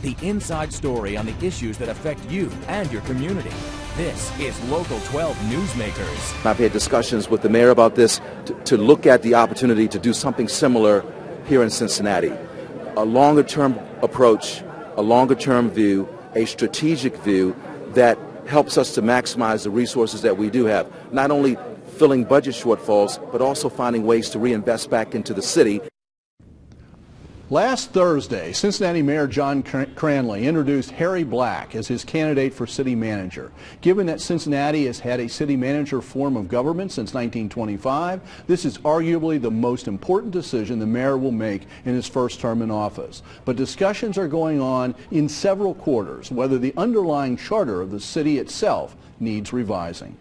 The inside story on the issues that affect you and your community. This is Local 12 Newsmakers. I've had discussions with the mayor about this to look at the opportunity to do something similar here in Cincinnati. A longer-term approach, a longer-term view, a strategic view that helps us to maximize the resources that we do have. Not only filling budget shortfalls, but also finding ways to reinvest back into the city. Last Thursday, Cincinnati Mayor John Cranley introduced Harry Black as his candidate for city manager. Given that Cincinnati has had a city manager form of government since 1925, this is arguably the most important decision the mayor will make in his first term in office. But discussions are going on in several quarters whether the underlying charter of the city itself needs revising.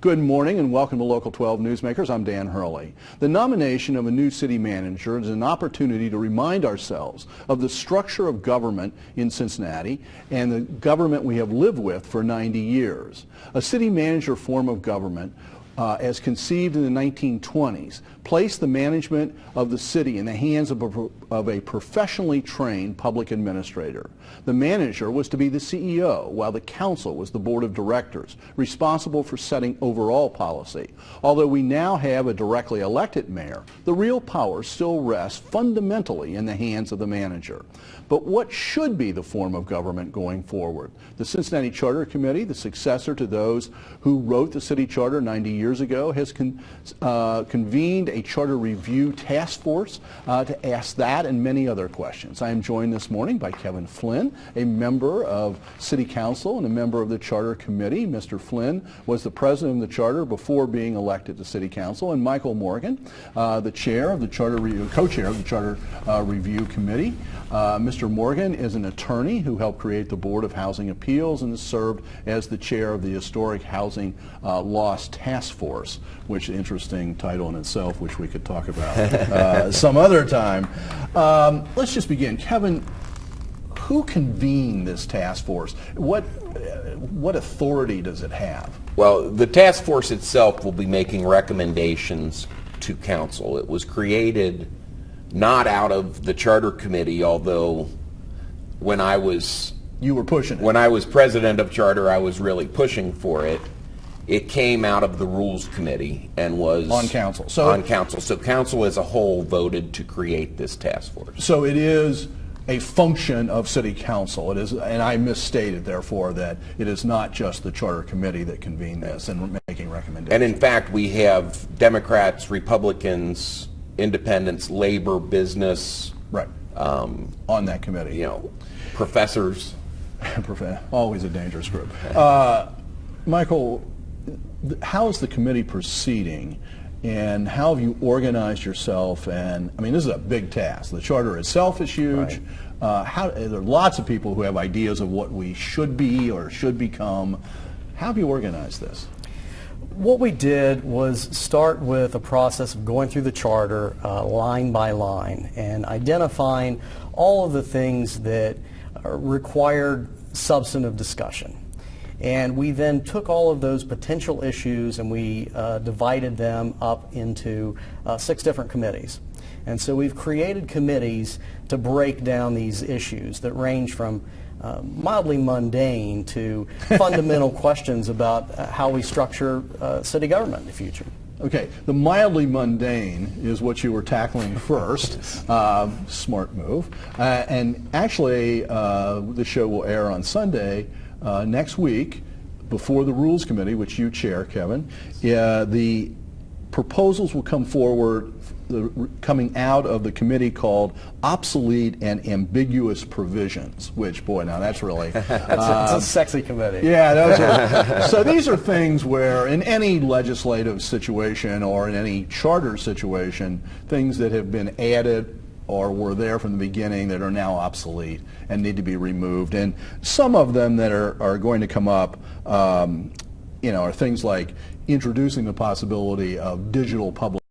Good morning and welcome to Local 12 Newsmakers. I'm Dan Hurley. The nomination of a new city manager is an opportunity to remind ourselves of the structure of government in Cincinnati and the government we have lived with for 90 years. A city manager form of government, as conceived in the 1920s, placed the management of the city in the hands of a professionally trained public administrator. The manager was to be the CEO, while the council was the board of directors, responsible for setting overall policy. Although we now have a directly elected mayor, the real power still rests fundamentally in the hands of the manager. But what should be the form of government going forward? The Cincinnati Charter Committee, the successor to those who wrote the city charter 90 years ago, has convened a charter review task force to ask that and many other questions. I am joined this morning by Kevin Flynn, a member of City Council and a member of the Charter Committee. Mr. Flynn was the president of the charter before being elected to City Council, and Michael Morgan, the chair of the co-chair of the Charter Review Committee. Mr. Morgan is an attorney who helped create the Board of Housing Appeals and has served as the chair of the Historic Housing Loss Task Force, which is an interesting title in itself, which we could talk about some other time. Let's just begin. Kevin, who convened this task force? What authority does it have? Well, the task force itself will be making recommendations to council. It was created not out of the Charter Committee, although when I was when I was president of Charter, I was really pushing for it. It came out of the Rules Committee and was on council. So council as a whole voted to create this task force. So it is a function of City Council. It is, and I misstated, therefore, that it is not just the Charter Committee that convened this and making recommendations. And in fact, we have Democrats, Republicans, Independents, Labor, Business, right, on that committee. You know, professors. Always a dangerous group. Michael, how is the committee proceeding, and how have you organized yourself? And I mean, this is a big task. The charter itself is huge. Right. There are lots of people who have ideas of what we should be or should become. How have you organized this? What we did was start with a process of going through the charter line by line and identifying all of the things that required substantive discussion. And we then took all of those potential issues and we divided them up into 6 different committees. And so we've created committees to break down these issues that range from mildly mundane to fundamental questions about how we structure city government in the future. Okay, the mildly mundane is what you were tackling first. Smart move. And actually, the show will air on Sunday next week before the Rules Committee, which you chair, Kevin. The proposals will come forward coming out of the committee called Obsolete and Ambiguous Provisions, which, boy, now that's really... That's a sexy committee. Yeah, so these are things where in any legislative situation or in any charter situation, things that have been added or were there from the beginning that are now obsolete and need to be removed. And some of them that are going to come up, are things like introducing the possibility of digital public